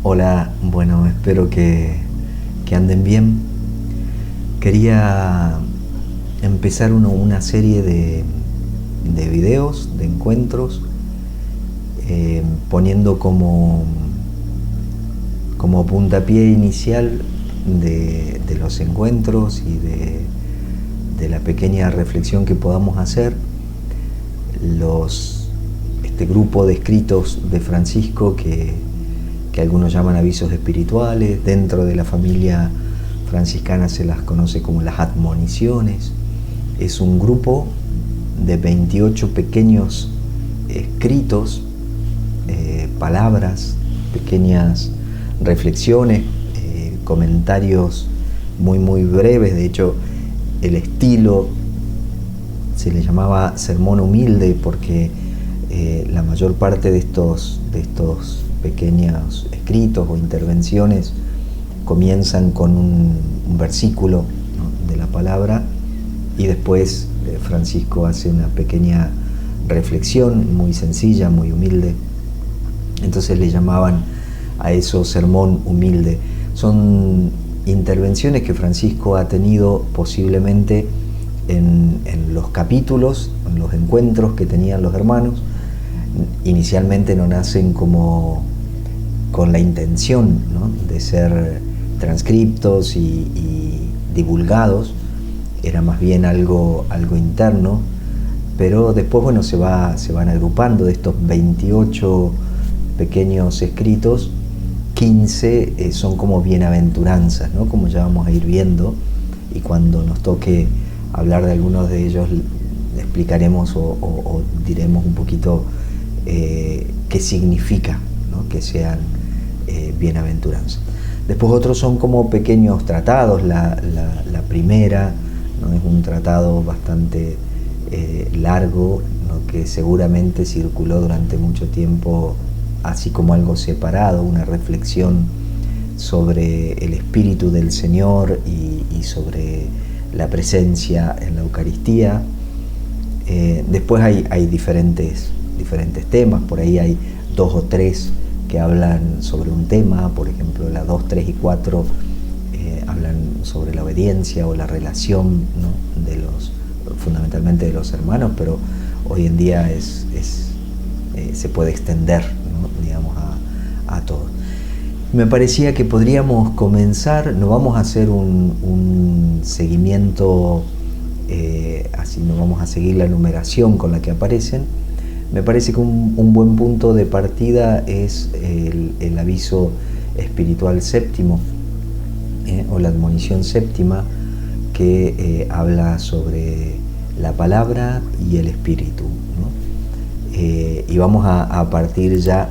Hola, bueno, espero que anden bien. Quería empezar una serie de videos, de encuentros, poniendo como puntapié inicial de los encuentros y de la pequeña reflexión que podamos hacer, este grupo de escritos de Francisco que algunos llaman avisos espirituales. Dentro de la familia franciscana se las conoce como las admoniciones. Es un grupo de 28 pequeños escritos, palabras, pequeñas reflexiones, comentarios muy breves. De hecho, el estilo se le llamaba sermón humilde porque la mayor parte de estos pequeños escritos o intervenciones comienzan con un versículo, ¿no?, de la palabra, y después Francisco hace una pequeña reflexión muy sencilla, muy humilde. Entonces le llamaban a eso sermón humilde. Son intervenciones que Francisco ha tenido posiblemente en los capítulos, en los encuentros que tenían los hermanos. Inicialmente no nacen como con la intención, ¿no?, de ser transcriptos y divulgados. Era más bien algo interno, pero después, bueno, se van agrupando. De estos 28 pequeños escritos, 15 son como bienaventuranzas, ¿no?, como ya vamos a ir viendo, y cuando nos toque hablar de algunos de ellos explicaremos o diremos un poquito qué significa, ¿no?, que sean bienaventuranzas. Después otros son como pequeños tratados. La primera, ¿no?, es un tratado bastante largo, ¿no?, que seguramente circuló durante mucho tiempo así como algo separado, una reflexión sobre el Espíritu del Señor y sobre la presencia en la Eucaristía. Después hay diferentes temas. Por ahí hay 2 o 3 que hablan sobre un tema. Por ejemplo, las 2, 3 y 4 hablan sobre la obediencia o la relación, ¿no?, fundamentalmente de los hermanos, pero hoy en día se puede extender, ¿no?, digamos, a todos. Me parecía que podríamos comenzar. No vamos a hacer un seguimiento así, no vamos a seguir la numeración con la que aparecen. Me parece que un buen punto de partida es el aviso espiritual séptimo, o la admonición séptima, que habla sobre la palabra y el espíritu, ¿no? Y vamos a partir ya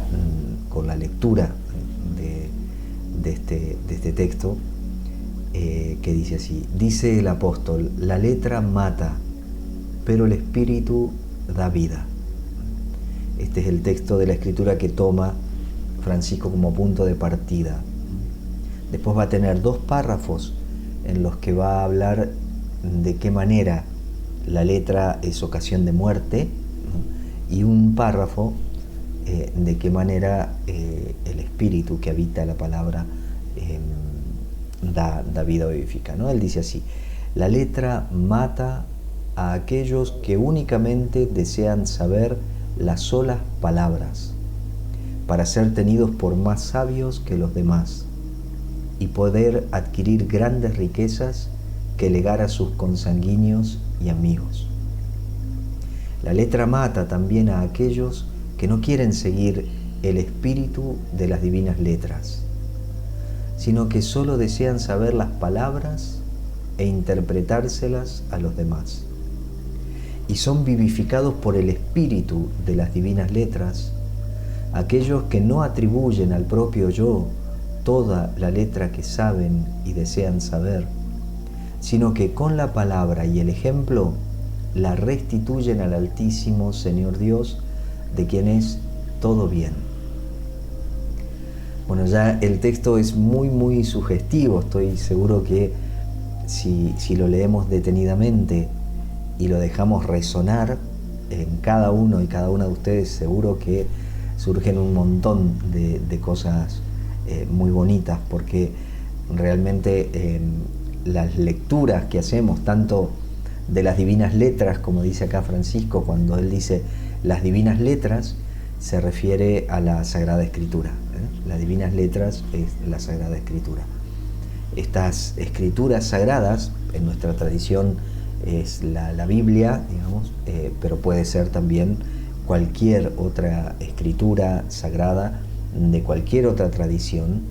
con la lectura de este texto, que dice así. Dice el apóstol: la letra mata, pero el espíritu da vida. Este es el texto de la Escritura que toma Francisco como punto de partida. Después va a tener 2 párrafos en los que va a hablar de qué manera la letra es ocasión de muerte, ¿no?, y un párrafo de qué manera el espíritu que habita la palabra da vida o vivifica, ¿no? Él dice así: la letra mata a aquellos que únicamente desean saber las solas palabras para ser tenidos por más sabios que los demás y poder adquirir grandes riquezas que legar a sus consanguíneos y amigos. La letra mata también a aquellos que no quieren seguir el espíritu de las divinas letras, sino que solo desean saber las palabras e interpretárselas a los demás. Y son vivificados por el espíritu de las divinas letras aquellos que no atribuyen al propio yo toda la letra que saben y desean saber, sino que con la palabra y el ejemplo la restituyen al Altísimo Señor Dios, de quien es todo bien. Bueno, ya el texto es muy sugestivo. Estoy seguro que si lo leemos detenidamente y lo dejamos resonar en cada uno y cada una de ustedes, seguro que surgen un montón de cosas muy bonitas, porque realmente las lecturas que hacemos, tanto de las divinas letras, como dice acá Francisco, cuando él dice las divinas letras, se refiere a la Sagrada Escritura. Las divinas letras es la Sagrada Escritura. Estas escrituras sagradas, en nuestra tradición es la Biblia, digamos, pero puede ser también cualquier otra escritura sagrada de cualquier otra tradición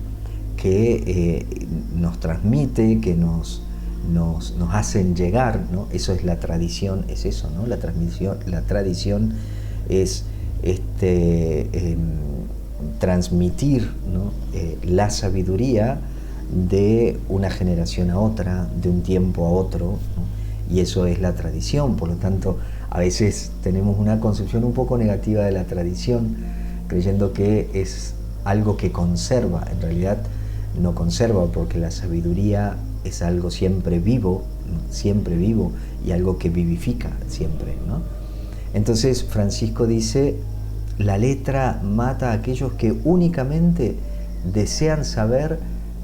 que nos transmite, que nos hacen llegar, ¿no? Eso es la tradición, es eso, ¿no? La tradición es transmitir, ¿no? La sabiduría de una generación a otra, de un tiempo a otro, ¿no? Y eso es la tradición. Por lo tanto, a veces tenemos una concepción un poco negativa de la tradición, creyendo que es algo que conserva. En realidad no conserva, porque la sabiduría es algo siempre vivo, y algo que vivifica siempre, ¿no? Entonces Francisco dice: la letra mata a aquellos que únicamente desean saber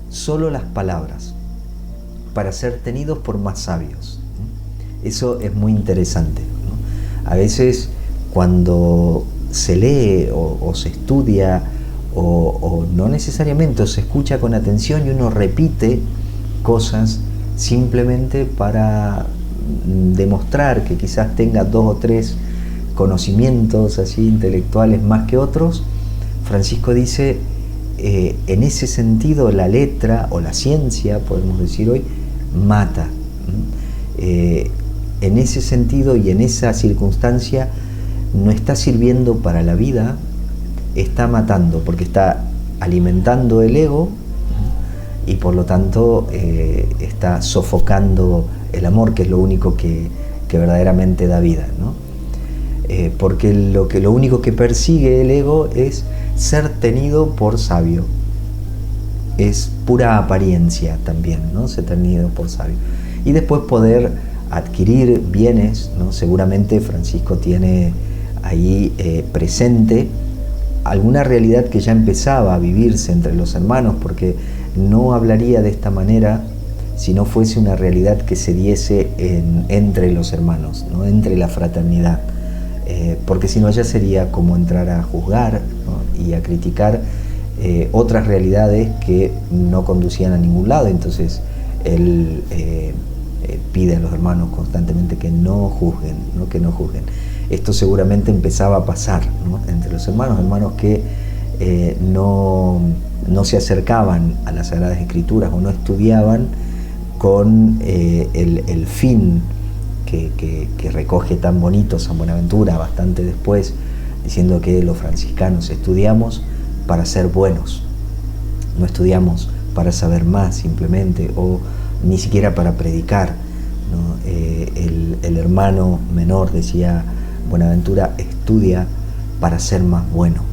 solo las palabras para ser tenidos por más sabios. Eso es muy interesante, ¿no? A veces cuando se lee o se estudia o no necesariamente, o se escucha con atención y uno repite cosas simplemente para demostrar que quizás tenga 2 o 3 conocimientos así intelectuales más que otros, Francisco dice, en ese sentido la letra o la ciencia, podemos decir hoy, mata. En ese sentido y en esa circunstancia no está sirviendo para la vida, está matando, porque está alimentando el ego y por lo tanto está sofocando el amor, que es lo único que verdaderamente da vida, ¿no? Porque lo único que persigue el ego es ser tenido por sabio. Es pura apariencia también, ¿no? Ser tenido por sabio. Y después poder adquirir bienes, ¿no? Seguramente Francisco tiene ahí presente alguna realidad que ya empezaba a vivirse entre los hermanos, porque no hablaría de esta manera si no fuese una realidad que se diese entre los hermanos, ¿no? Entre la fraternidad. Porque si no, ya sería como entrar a juzgar, ¿no? Y a criticar otras realidades que no conducían a ningún lado. Entonces él pide a los hermanos constantemente que no juzguen, ¿no? Que no juzguen. Esto seguramente empezaba a pasar, ¿no? Entre los hermanos que no se acercaban a las Sagradas Escrituras o no estudiaban con el fin que recoge tan bonito San Buenaventura bastante después, diciendo que los franciscanos estudiamos para ser buenos, no estudiamos para saber más simplemente, o ni siquiera para predicar, ¿no? El hermano menor, decía Buenaventura, estudia para ser más bueno.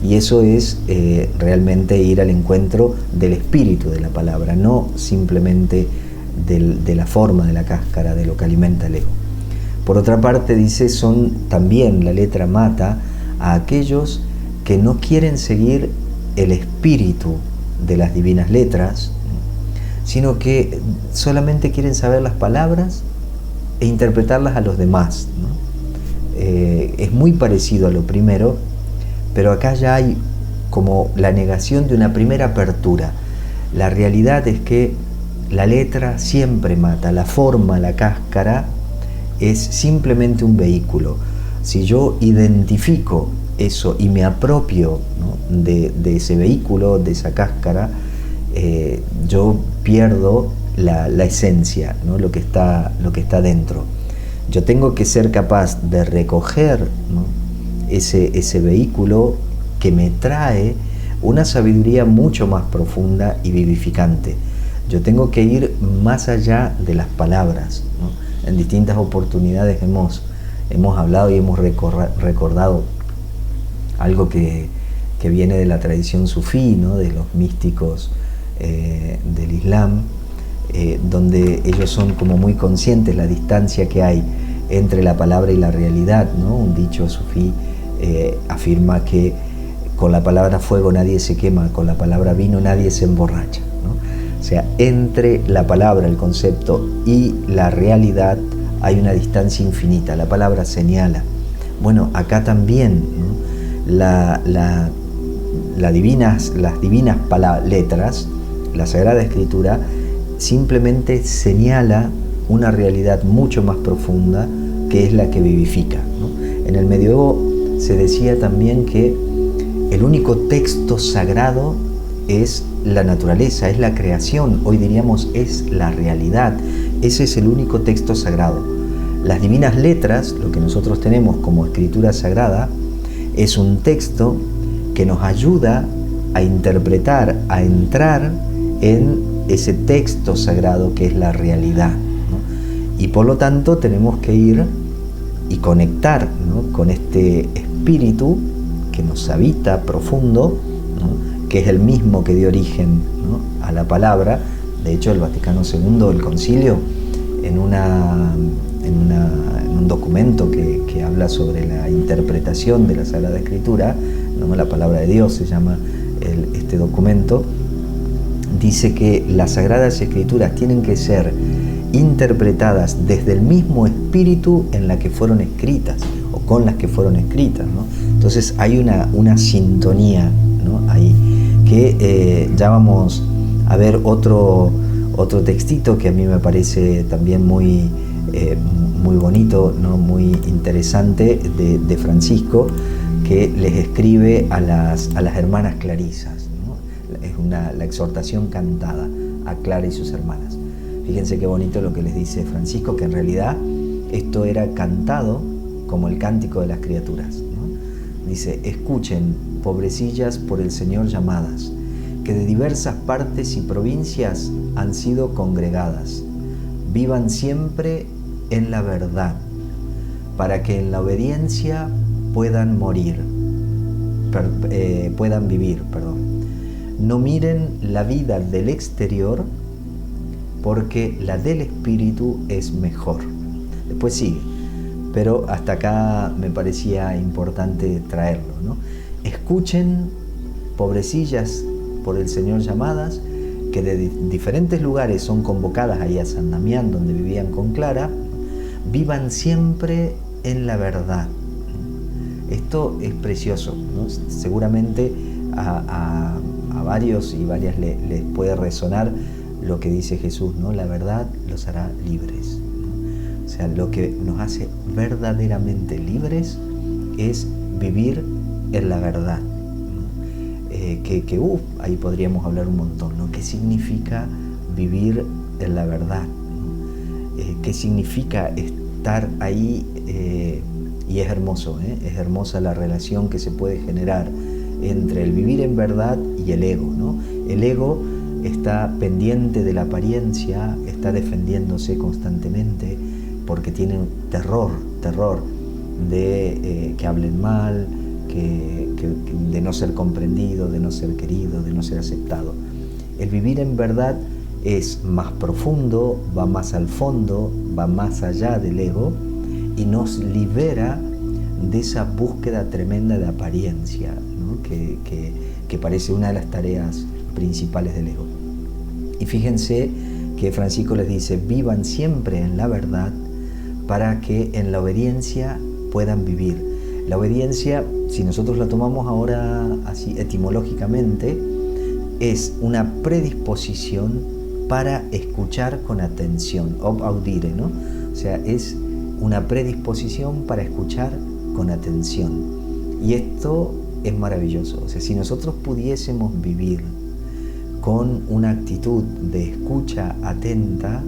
Y eso es realmente ir al encuentro del espíritu de la palabra, no simplemente de la forma, de la cáscara, de lo que alimenta el ego. Por otra parte, dice, también la letra mata a aquellos que no quieren seguir el espíritu de las divinas letras, sino que solamente quieren saber las palabras e interpretarlas a los demás, ¿no? Es muy parecido a lo primero, pero acá ya hay como la negación de una primera apertura. La realidad es que la letra siempre mata, la forma, la cáscara, es simplemente un vehículo. Si yo identifico eso y me apropio, ¿no? de ese vehículo, de esa cáscara, yo pierdo la esencia, ¿no? Lo que está dentro. Yo tengo que ser capaz de recoger, ¿no? ese vehículo que me trae una sabiduría mucho más profunda y vivificante. Yo tengo que ir más allá de las palabras, ¿no? En distintas oportunidades hemos hablado y hemos recordado algo que viene de la tradición sufí, ¿no? De los místicos del Islam, donde ellos son como muy conscientes la distancia que hay entre la palabra y la realidad, ¿no? Un dicho sufí afirma que con la palabra fuego nadie se quema, con la palabra vino nadie se emborracha, ¿no? O sea, entre la palabra, el concepto y la realidad hay una distancia infinita. La palabra señala. Bueno, acá también, ¿no? Las divinas letras, la Sagrada Escritura, simplemente señala una realidad mucho más profunda, que es la que vivifica, ¿no? En el medioevo se decía también que el único texto sagrado es la naturaleza, es la creación, hoy diríamos es la realidad. Ese es el único texto sagrado. Las divinas letras, lo que nosotros tenemos como escritura sagrada, es un texto que nos ayuda a interpretar, a entrar en ese texto sagrado que es la realidad, ¿no? Y por lo tanto tenemos que ir y conectar, ¿no?, con este espíritu que nos habita profundo, ¿no?, que es el mismo que dio origen, ¿no?, a la palabra. De hecho, el Vaticano II, el Concilio, en un documento que habla sobre la interpretación de la Sagrada Escritura, ¿no?, la palabra de Dios se llama este documento, dice que las Sagradas Escrituras tienen que ser interpretadas desde el mismo espíritu en la que fueron escritas o con las que fueron escritas, ¿no? Entonces hay una sintonía, ¿no?, ahí, que ya vamos a ver otro textito que a mí me parece también muy bonito, ¿no?, muy interesante, de Francisco, que les escribe a las hermanas clarisas, ¿no? Es la exhortación cantada a Clara y sus hermanas. Fíjense qué bonito lo que les dice Francisco, que en realidad esto era cantado como el cántico de las criaturas, ¿no? Dice: escuchen, pobrecillas por el Señor llamadas, que de diversas partes y provincias han sido congregadas, vivan siempre en la verdad, para que en la obediencia puedan vivir. No miren la vida del exterior, porque la del espíritu es mejor. Después sigue, pero hasta acá me parecía importante traerlo, ¿no? Escuchen, pobrecillas por el Señor llamadas, que de diferentes lugares son convocadas ahí a San Damián, donde vivían con Clara, vivan siempre en la verdad. Esto es precioso, ¿no? Seguramente a varios y varias les puede resonar lo que dice Jesús, ¿no? La verdad los hará libres, ¿no? O sea, lo que nos hace verdaderamente libres es vivir en la verdad, ¿no? Ahí podríamos hablar un montón, ¿no? ¿Qué significa vivir en la verdad, ¿no? ¿Qué significa estar ahí? Y es hermoso, es hermosa la relación que se puede generar entre el vivir en verdad y el ego, ¿no? El ego está pendiente de la apariencia, está defendiéndose constantemente porque tiene terror de que hablen mal, de no ser comprendido, de no ser querido, de no ser aceptado. El vivir en verdad es más profundo, va más al fondo, va más allá del ego y nos libera de esa búsqueda tremenda de apariencia, ¿no?, que parece una de las tareas principales del ego. Y fíjense que Francisco les dice: vivan siempre en la verdad, para que en la obediencia puedan vivir. La obediencia, si nosotros la tomamos ahora así etimológicamente, es una predisposición para escuchar con atención, ob audire, ¿no? O sea, es una predisposición para escuchar con atención. Y esto es maravilloso. O sea, si nosotros pudiésemos vivir con una actitud de escucha atenta,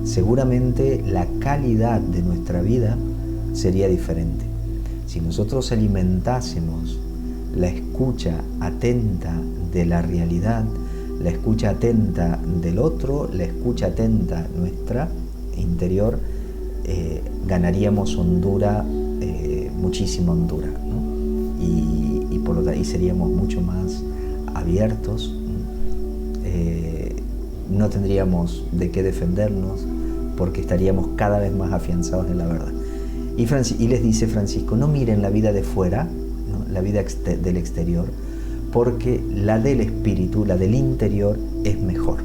seguramente la calidad de nuestra vida sería diferente. Si nosotros alimentásemos la escucha atenta de la realidad, la escucha atenta del otro, la escucha atenta nuestra interior, ganaríamos hondura, muchísima hondura, ¿no? Y por lo tanto seríamos mucho más abiertos, no tendríamos de qué defendernos, porque estaríamos cada vez más afianzados en la verdad. Y les dice Francisco: no miren la vida de fuera, ¿no? la vida del exterior, porque la del espíritu, la del interior, es mejor.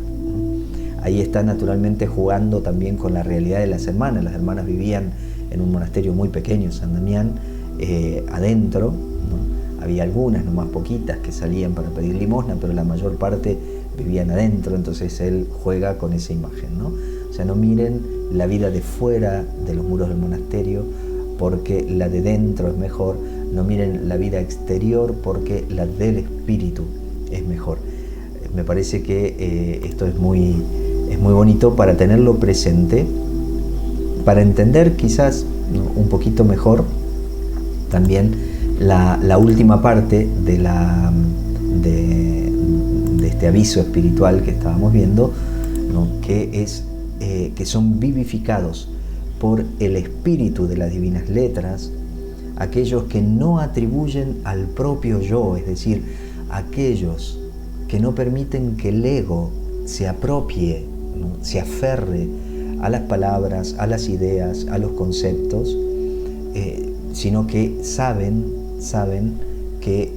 Ahí está naturalmente jugando también con la realidad de las hermanas. Las hermanas vivían en un monasterio muy pequeño, San Damián, adentro, ¿no? Había algunas, nomás poquitas, que salían para pedir limosna, pero la mayor parte vivían adentro, entonces él juega con esa imagen, ¿no? O sea, no miren la vida de fuera de los muros del monasterio, porque la de dentro es mejor. No miren la vida exterior, porque la del espíritu es mejor. Me parece que esto es muy bonito para tenerlo presente, para entender quizás, ¿no?, un poquito mejor también la última parte de este aviso espiritual que estábamos viendo, ¿no?, que son vivificados por el espíritu de las divinas letras aquellos que no atribuyen al propio yo, es decir, aquellos que no permiten que el ego se apropie, ¿no?, se aferre a las palabras, a las ideas, a los conceptos, sino que saben que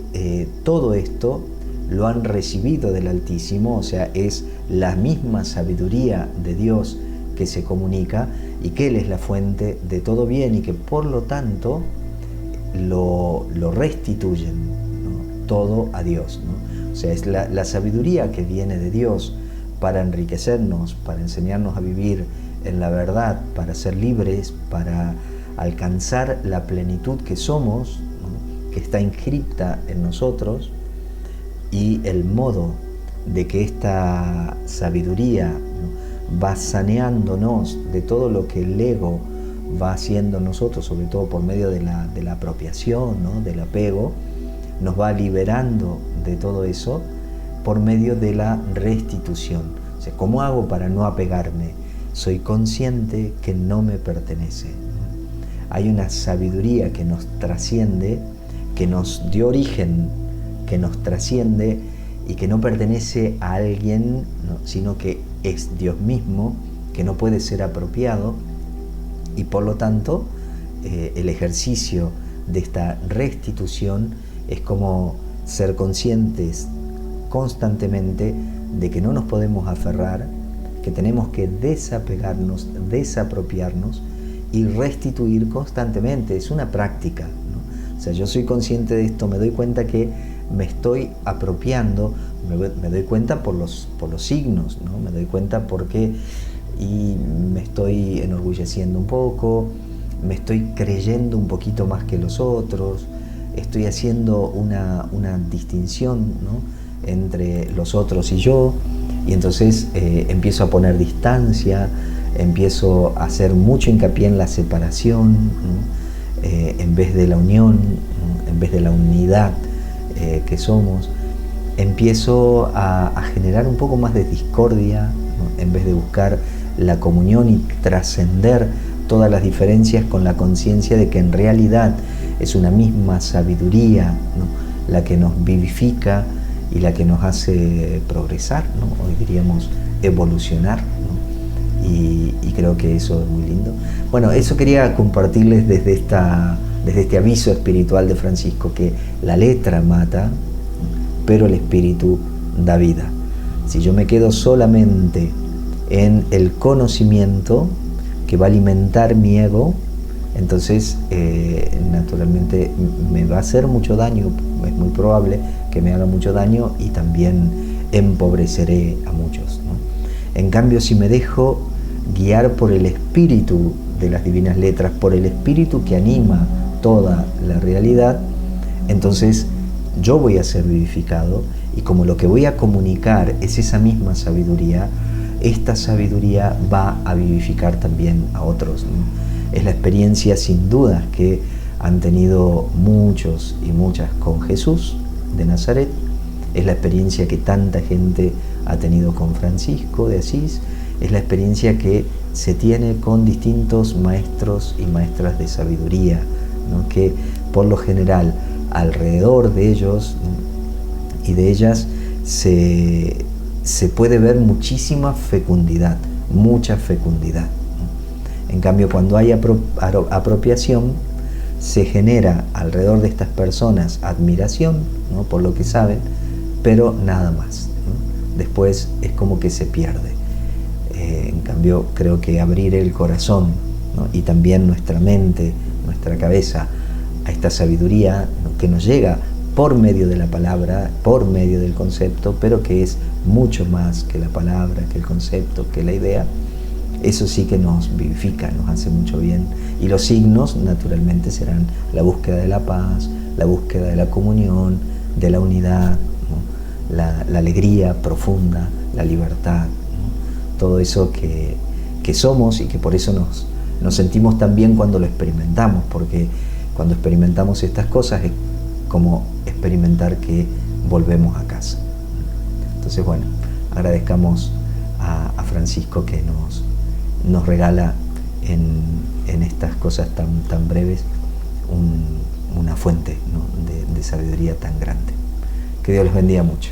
todo esto lo han recibido del Altísimo, o sea, es la misma sabiduría de Dios que se comunica, y que Él es la fuente de todo bien, y que por lo tanto lo restituyen, ¿no?, todo a Dios, ¿no? O sea, es la sabiduría que viene de Dios para enriquecernos, para enseñarnos a vivir en la verdad, para ser libres, para alcanzar la plenitud que somos, ¿no?, que está inscripta en nosotros, y el modo de que esta sabiduría, ¿no?, va saneándonos de todo lo que el ego va haciendo en nosotros, sobre todo por medio de la apropiación, ¿no?, del apego, nos va liberando de todo eso por medio de la restitución. O sea, ¿cómo hago para no apegarme? Soy consciente que no me pertenece. Hay una sabiduría que nos trasciende, que nos dio origen, que nos trasciende y que no pertenece a alguien, ¿no?, sino que es Dios mismo, que no puede ser apropiado, y por lo tanto el ejercicio de esta restitución es como ser conscientes constantemente de que no nos podemos aferrar, que tenemos que desapegarnos, desapropiarnos y restituir constantemente. Es una práctica, ¿no? O sea, yo soy consciente de esto, me doy cuenta que me estoy apropiando, me doy cuenta por los signos, ¿no? Me doy cuenta porque y me estoy enorgulleciendo un poco, me estoy creyendo un poquito más que los otros, estoy haciendo una distinción, ¿no?, entre los otros y yo, y entonces empiezo a poner distancia, empiezo a hacer mucho hincapié en la separación, ¿no?, en vez de la unión, ¿no?, en vez de la unidad que somos. Empiezo a generar un poco más de discordia, ¿no?, en vez de buscar la comunión y trascender todas las diferencias con la conciencia de que en realidad es una misma sabiduría, ¿no?, la que nos vivifica y la que nos hace progresar, ¿no?, hoy diríamos evolucionar, ¿no? Y creo que eso es muy lindo. Bueno, eso quería compartirles desde este aviso espiritual de Francisco, que la letra mata, pero el espíritu da vida. Si yo me quedo solamente en el conocimiento que va a alimentar mi ego, entonces naturalmente me va a hacer mucho daño, es muy probable que me haga mucho daño, y también empobreceré a muchos, ¿no? En cambio, si me dejo guiar por el espíritu de las divinas letras, por el espíritu que anima toda la realidad, entonces yo voy a ser vivificado, y como lo que voy a comunicar es esa misma sabiduría, esta sabiduría va a vivificar también a otros, ¿no? Es la experiencia sin duda que han tenido muchos y muchas con Jesús de Nazaret, es la experiencia que tanta gente ha tenido con Francisco de Asís, es la experiencia que se tiene con distintos maestros y maestras de sabiduría, ¿no?, que por lo general alrededor de ellos, ¿no?, y de ellas se puede ver muchísima fecundidad, mucha fecundidad, ¿no? En cambio, cuando hay apropiación, se genera alrededor de estas personas admiración, ¿no?, por lo que saben, pero nada más, ¿no? Después es como que se pierde. En cambio, creo que abrir el corazón, ¿no?, y también nuestra mente, nuestra cabeza, a esta sabiduría, ¿no?, que nos llega por medio de la palabra, por medio del concepto, pero que es mucho más que la palabra, que el concepto, que la idea. Eso sí que nos vivifica, nos hace mucho bien. Y los signos, naturalmente, serán la búsqueda de la paz, la búsqueda de la comunión, de la unidad, ¿no?, la alegría profunda, la libertad, ¿no?, todo eso que somos y que por eso nos sentimos tan bien cuando lo experimentamos, porque cuando experimentamos estas cosas es como experimentar que volvemos a casa. Entonces, bueno, agradezcamos a Francisco que nos regala en estas cosas tan breves una fuente, ¿no?, de sabiduría tan grande. Que Dios les bendiga mucho.